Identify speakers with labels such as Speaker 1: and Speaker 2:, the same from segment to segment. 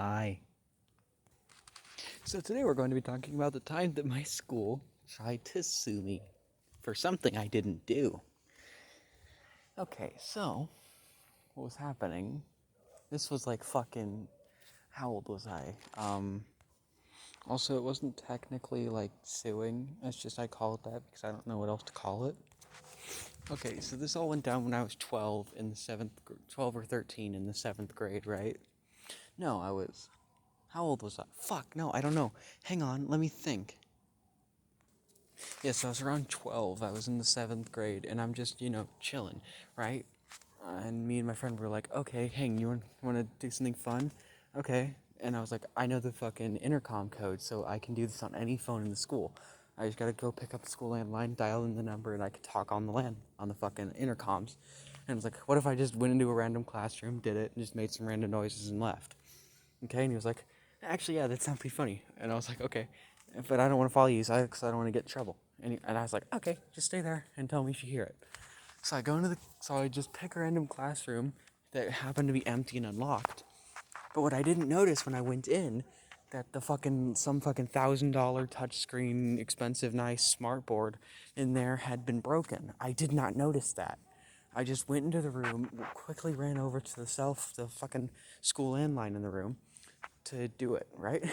Speaker 1: Hi. So today we're going to be talking about the time that my school tried to sue me for something I didn't do. Okay, so what was happening? This was like fucking, how old was I? Also, it wasn't technically like suing. It's just I call it that because I don't know what else to call it. Okay, so this all went down when I was 12 in the 12 or 13 in the 7th grade, right? No, I was, how old was I? Fuck, no, I don't know. Hang on, let me think. Yeah, so I was around 12. I was in the 7th grade, and I'm just, chilling, right? And me and my friend were like, okay, hang, you want to do something fun? Okay. And I was like, I know the fucking intercom code, so I can do this on any phone in the school. I just gotta go pick up the school landline, dial in the number, and I could talk on the fucking intercoms. And I was like, what if I just went into a random classroom, did it, and just made some random noises and left? Okay, and he was like, actually, yeah, that sounds pretty funny. And I was like, okay, but I don't want to follow you, because I don't want to get in trouble. And I was like, okay, just stay there and tell me if you hear it. So I just pick a random classroom that happened to be empty and unlocked. But what I didn't notice when I went in, that some fucking $1,000 touchscreen, expensive, nice smartboard in there had been broken. I did not notice that. I just went into the room, quickly ran over to the fucking school landline in the room to do it, right?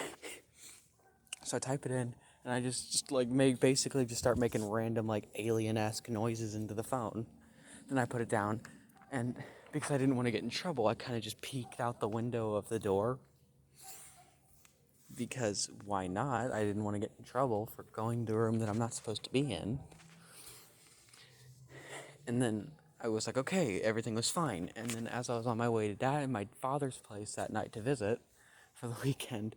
Speaker 1: So I type it in, and I just like basically just start making random like alien-esque noises into the phone. Then I put it down, and because I didn't want to get in trouble, I kind of just peeked out the window of the door. Because why not? I didn't want to get in trouble for going to a room that I'm not supposed to be in. And then I was like, okay, everything was fine. And then as I was on my way to my father's place that night to visit for the weekend,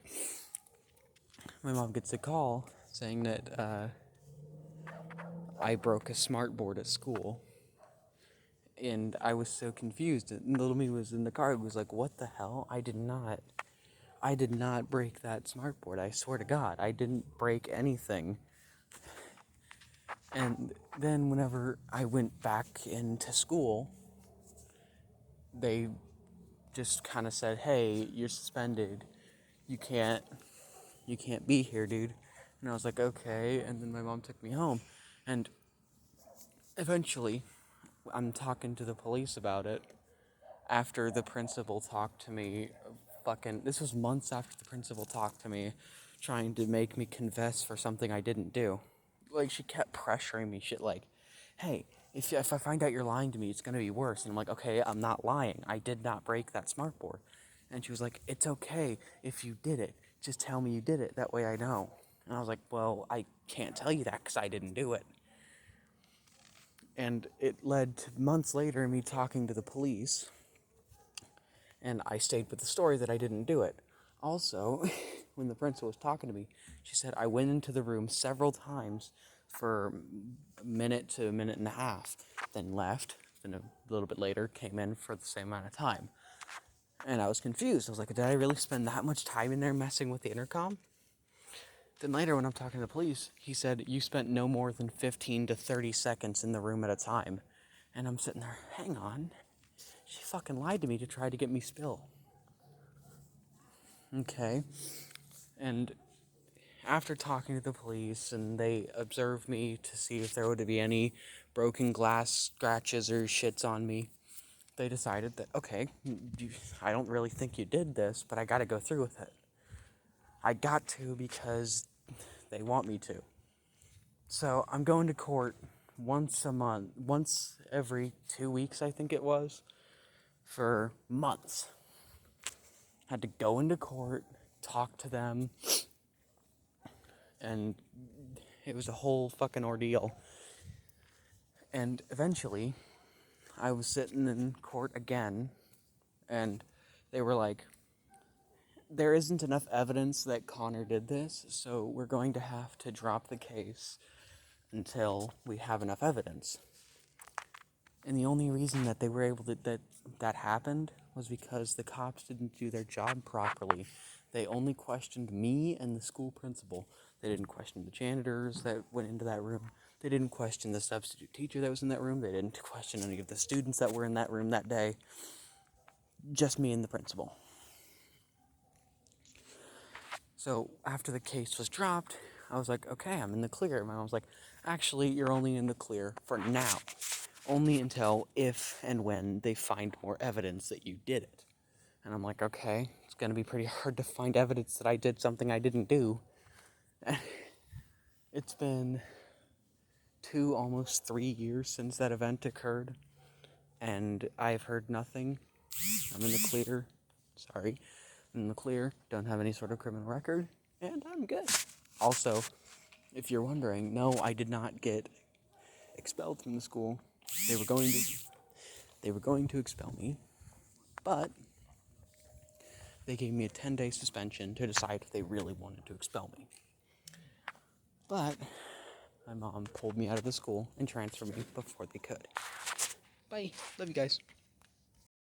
Speaker 1: my mom gets a call saying that I broke a smartboard at school. And I was so confused. And little me was in the car. It was like, what the hell? I did not break that smartboard. I swear to God, I didn't break anything. And then whenever I went back into school, they just kind of said, "Hey, you're suspended. You can't be here, dude." And I was like, "Okay." And then my mom took me home, and eventually, I'm talking to the police about it after the principal talked to me. This was months after the principal talked to me, trying to make me confess for something I didn't do. Like, she kept pressuring me, shit like, hey, if I find out you're lying to me, it's gonna be worse. And I'm like, okay, I'm not lying. I did not break that smartboard. And she was like, it's okay if you did it. Just tell me you did it. That way I know. And I was like, well, I can't tell you that because I didn't do it. And it led to months later me talking to the police. And I stayed with the story that I didn't do it. Also, when the principal was talking to me, she said I went into the room several times for a minute to a minute and a half, then left, then a little bit later came in for the same amount of time. And I was confused. I was like, did I really spend that much time in there messing with the intercom? Then later when I'm talking to the police, he said, you spent no more than 15 to 30 seconds in the room at a time. And I'm sitting there, hang on. She fucking lied to me to try to get me spill. Okay. And after talking to the police, and they observed me to see if there would be any broken glass scratches or shits on me, they decided that, okay, I don't really think you did this, but I gotta go through with it. I got to because they want me to. So I'm going to court once a month, once every 2 weeks, I think it was, for months. Had to go into court, talk to them, and it was a whole fucking ordeal. And eventually, I was sitting in court again, and they were like, there isn't enough evidence that Connor did this, so we're going to have to drop the case until we have enough evidence. And the only reason that they were able to, that happened was because the cops didn't do their job properly. They only questioned me and the school principal. They didn't question the janitors that went into that room. They didn't question the substitute teacher that was in that room. They didn't question any of the students that were in that room that day. Just me and the principal. So after the case was dropped, I was like, okay, I'm in the clear. My mom was like, actually, you're only in the clear for now. Only until if and when they find more evidence that you did it. And I'm like, okay, it's going to be pretty hard to find evidence that I did something I didn't do. It's been almost 3 years since that event occurred, and I've heard nothing. I'm in the clear. Sorry. I'm in the clear. Don't have any sort of criminal record, and I'm good. Also, if you're wondering, no, I did not get expelled from the school. They were going to expel me, but they gave me a 10-day suspension to decide if they really wanted to expel me. But my mom pulled me out of the school and transferred me before they could. Bye. Love you guys.